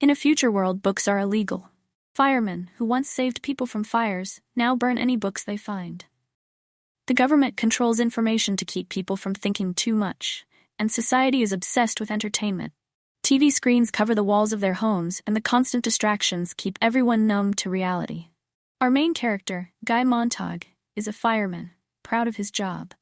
In a future world, books are illegal. Firemen, who once saved people from fires, now burn any books they find. The government controls information to keep people from thinking too much, and society is obsessed with entertainment. TV screens cover the walls of their homes, and the constant distractions keep everyone numb to reality. Our main character, Guy Montag, is a fireman, proud of his job.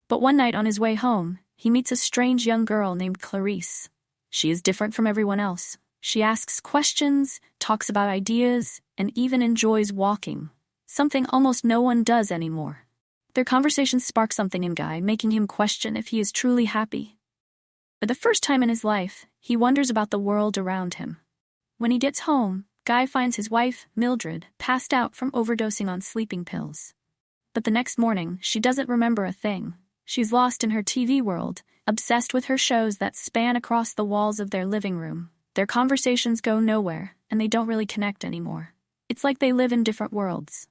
But one night on his way home, he meets a strange young girl named Clarice. She is different from everyone else. She asks questions, talks about ideas, and even enjoys walking, something almost no one does anymore. Their conversations spark something in Guy, making him question if he is truly happy. For the first time in his life, he wonders about the world around him. When he gets home, Guy finds his wife, Mildred, passed out from overdosing on sleeping pills. But the next morning, she doesn't remember a thing. She's lost in her TV world, obsessed with her shows that span across the walls of their living room. Their conversations go nowhere, and they don't really connect anymore. It's like they live in different worlds.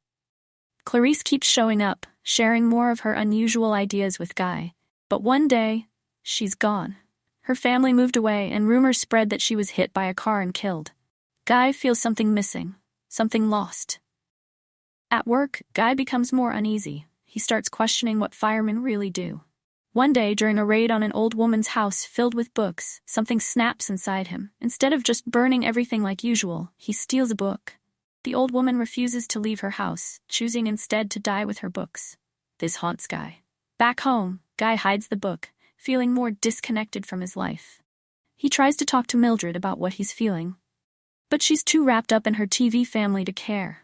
Clarice keeps showing up, sharing more of her unusual ideas with Guy. But one day, she's gone. Her family moved away, and rumors spread that she was hit by a car and killed. Guy feels something missing, something lost. At work, Guy becomes more uneasy. He starts questioning what firemen really do. One day, during a raid on an old woman's house filled with books, something snaps inside him. Instead of just burning everything like usual, he steals a book. The old woman refuses to leave her house, choosing instead to die with her books. This haunts Guy. Back home, Guy hides the book, feeling more disconnected from his life. He tries to talk to Mildred about what he's feeling, but she's too wrapped up in her TV family to care.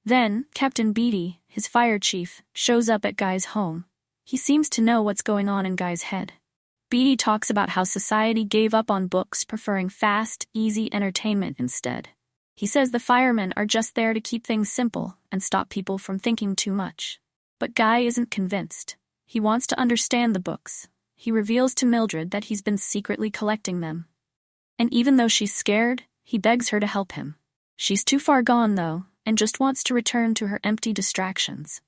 Then, Captain Beatty, his fire chief, shows up at Guy's home. He seems to know what's going on in Guy's head. Beatty talks about how society gave up on books, preferring fast, easy entertainment instead. He says the firemen are just there to keep things simple and stop people from thinking too much. But Guy isn't convinced. He wants to understand the books. He reveals to Mildred that he's been secretly collecting them. And even though she's scared, he begs her to help him. She's too far gone, though, and just wants to return to her empty distractions.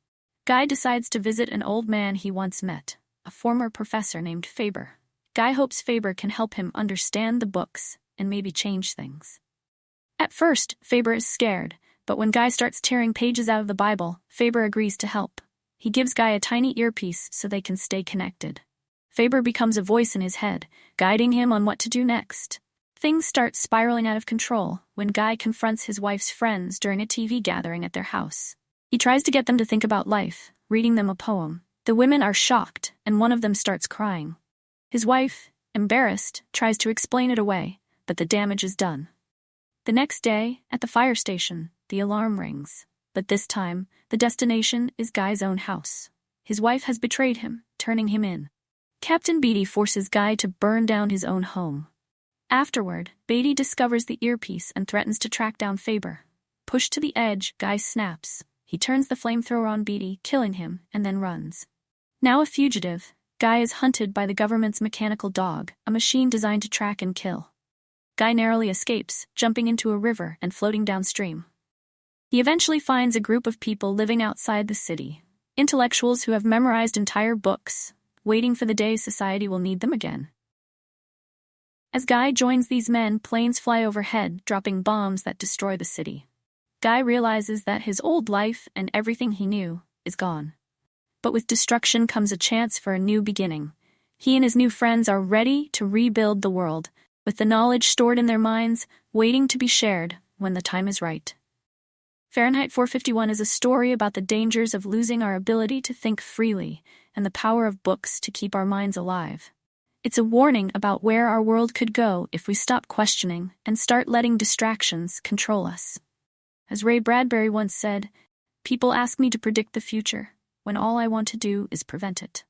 Guy decides to visit an old man he once met, a former professor named Faber. Guy hopes Faber can help him understand the books and maybe change things. At first, Faber is scared, but when Guy starts tearing pages out of the Bible, Faber agrees to help. He gives Guy a tiny earpiece so they can stay connected. Faber becomes a voice in his head, guiding him on what to do next. Things start spiraling out of control when Guy confronts his wife's friends during a TV gathering at their house. He tries to get them to think about life, reading them a poem. The women are shocked, and one of them starts crying. His wife, embarrassed, tries to explain it away, but the damage is done. The next day, at the fire station, the alarm rings. But this time, the destination is Guy's own house. His wife has betrayed him, turning him in. Captain Beatty forces Guy to burn down his own home. Afterward, Beatty discovers the earpiece and threatens to track down Faber. Pushed to the edge, Guy snaps. He turns the flamethrower on Beatty, killing him, and then runs. Now a fugitive, Guy is hunted by the government's mechanical dog, a machine designed to track and kill. Guy narrowly escapes, jumping into a river and floating downstream. He eventually finds a group of people living outside the city, intellectuals who have memorized entire books, waiting for the day society will need them again. As Guy joins these men, planes fly overhead, dropping bombs that destroy the city. Guy realizes that his old life and everything he knew is gone. But with destruction comes a chance for a new beginning. He and his new friends are ready to rebuild the world, with the knowledge stored in their minds, waiting to be shared when the time is right. Fahrenheit 451 is a story about the dangers of losing our ability to think freely and the power of books to keep our minds alive. It's a warning about where our world could go if we stop questioning and start letting distractions control us. As Ray Bradbury once said, "People ask me to predict the future, when all I want to do is prevent it."